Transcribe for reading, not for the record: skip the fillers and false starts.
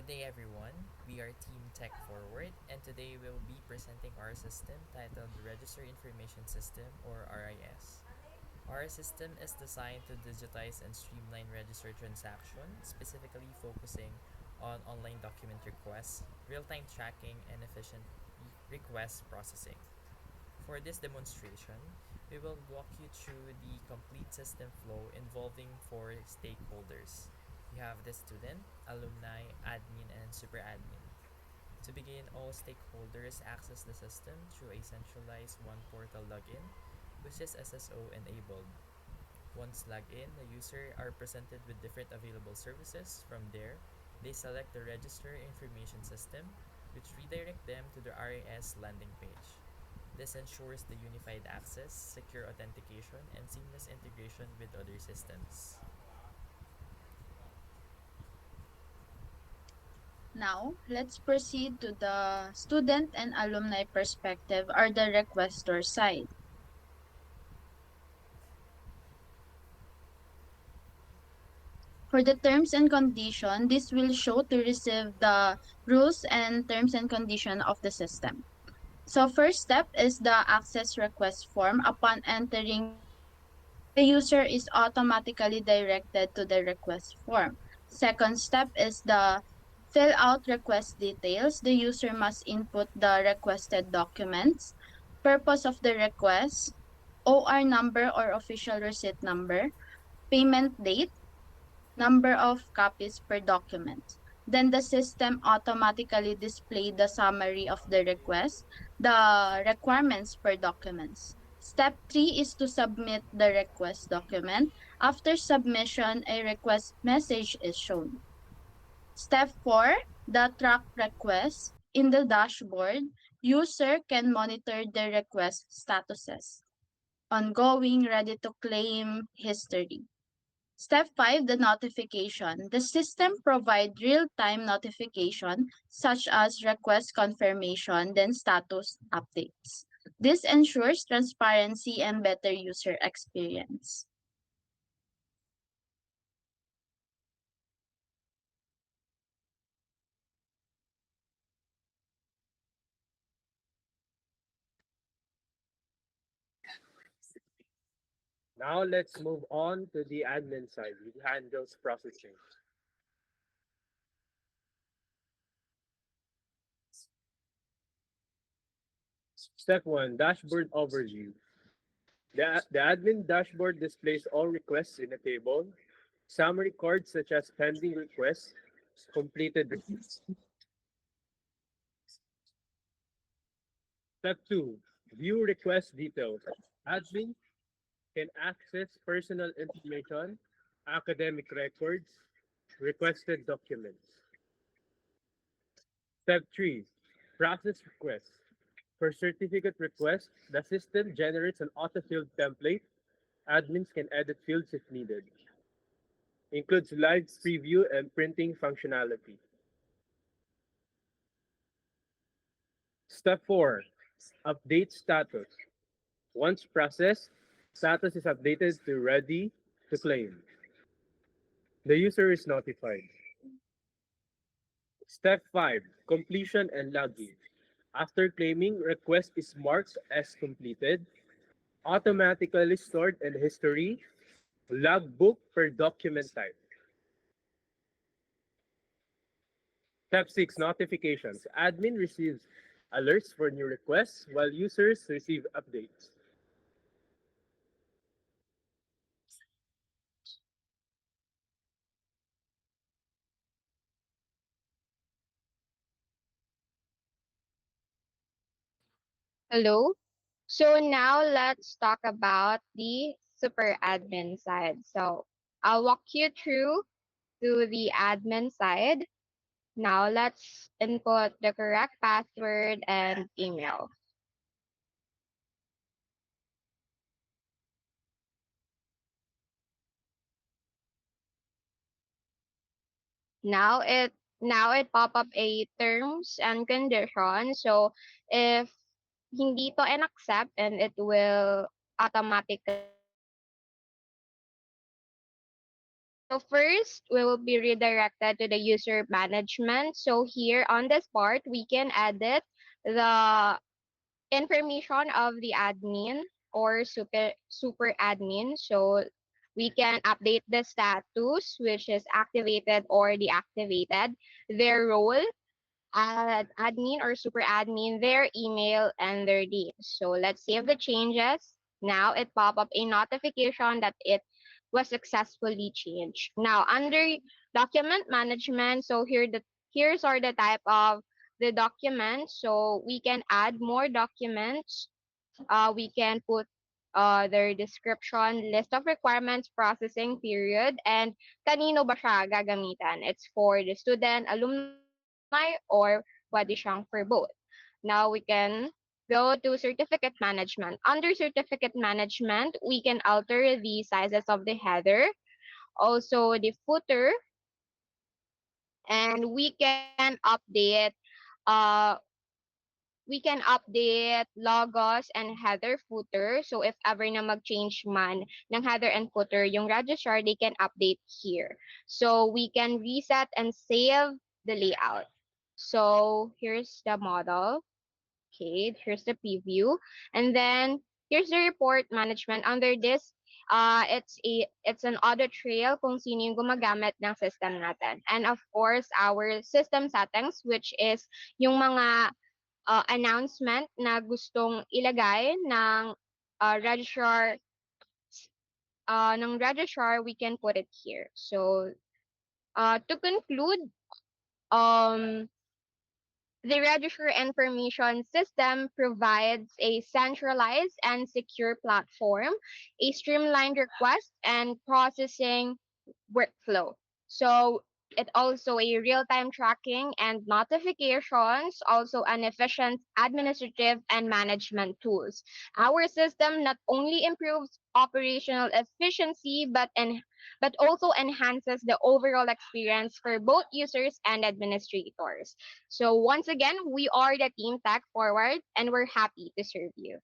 Good day, everyone. We are Team Tech Forward, and today we'll be presenting our system titled Register Information System, or RIS. Our system is designed to digitize and streamline register transactions, specifically focusing on online document requests, real time tracking, and efficient request processing. For this demonstration, we will walk you through the complete system flow involving four stakeholders. We have the student, alumni, admin, and super admin. To begin, all stakeholders access the system through a centralized one portal login, which is SSO enabled. Once logged in, the user are presented with different available services. From there, they select the Register Information System, which redirect them to the RAS landing page. This ensures the unified access, secure authentication, and seamless integration with other systems. Now, let's proceed to the student and alumni perspective or the requestor side. For the terms and condition, this will show to receive the rules and terms and condition of the system. So first step is the access request form. Upon entering the form, the user is automatically directed to the request form. Second step is the fill out request details. The user must input the requested documents, purpose of the request, OR number or official receipt number, payment date, number of copies per document. Then the system automatically display the summary of the request, the requirements per documents. Step 3 is to submit the request document. After submission, a request message is shown. Step 4, the track request. In the dashboard, user can monitor the request statuses, ongoing, ready to claim, history. Step 5, the notification. The system provides real-time notification such as request confirmation, then status updates. This ensures transparency and better user experience. Now let's move on to the admin side, which handles processing. Step 1, dashboard overview. The admin dashboard displays all requests in a table, summary cards such as pending requests, completed requests. Step 2, view request details. Admin can access personal information, academic records, requested documents. Step 3, process requests. For certificate requests, the system generates an auto-filled template. Admins can edit fields if needed. Includes live preview and printing functionality. Step 4, update status. Once processed, status is updated to ready to claim. The user is notified. Step 5, completion and login. After claiming, request is marked as completed, automatically stored in history, logbook per document type. Step 6, notifications. Admin receives alerts for new requests while users receive updates. Hello. So now let's talk about the super admin side. So I'll walk you through to the admin side. Now let's input the correct password and email. Now it pop up a terms and conditions. So if hindi to accept and it will automatically So first, we will be redirected to the user management. So here on this part, we can edit the information of the admin or super admin. So we can update the status, which is activated or deactivated, their role, admin or super admin, their email, and their date. So let's save the changes. Now it pop up a notification that it was successfully changed. Now under document management, so here's are the type of the documents. So we can add more documents. We can put their description, list of requirements, processing period, and kanino ba siya gagamitan. It's for the student, alumni, or pwede siyang for both. Now we can go to certificate management. Under certificate management, we can alter the sizes of the header, also the footer, and uh, we can update logos and header footer. So if ever na mag-change man ng header and footer yung registrar, they can update here. So we can reset and save the layout. So here's the model. Okay, here's the preview. And then here's the report management. Under this, it's an audit trail kung sino yung gumagamit ng system natin. And of course, our system settings, which is yung mga announcement na gustong ilagay registrar registrar, we can put it here. So to conclude, um, the Register Information System provides a centralized and secure platform, a streamlined request and processing workflow. So it also a real-time tracking and notifications, also an efficient administrative and management tools. Our system not only improves operational efficiency but also enhances the overall experience for both users and administrators. So once again, we are the Team Tech Forward and we're happy to serve you.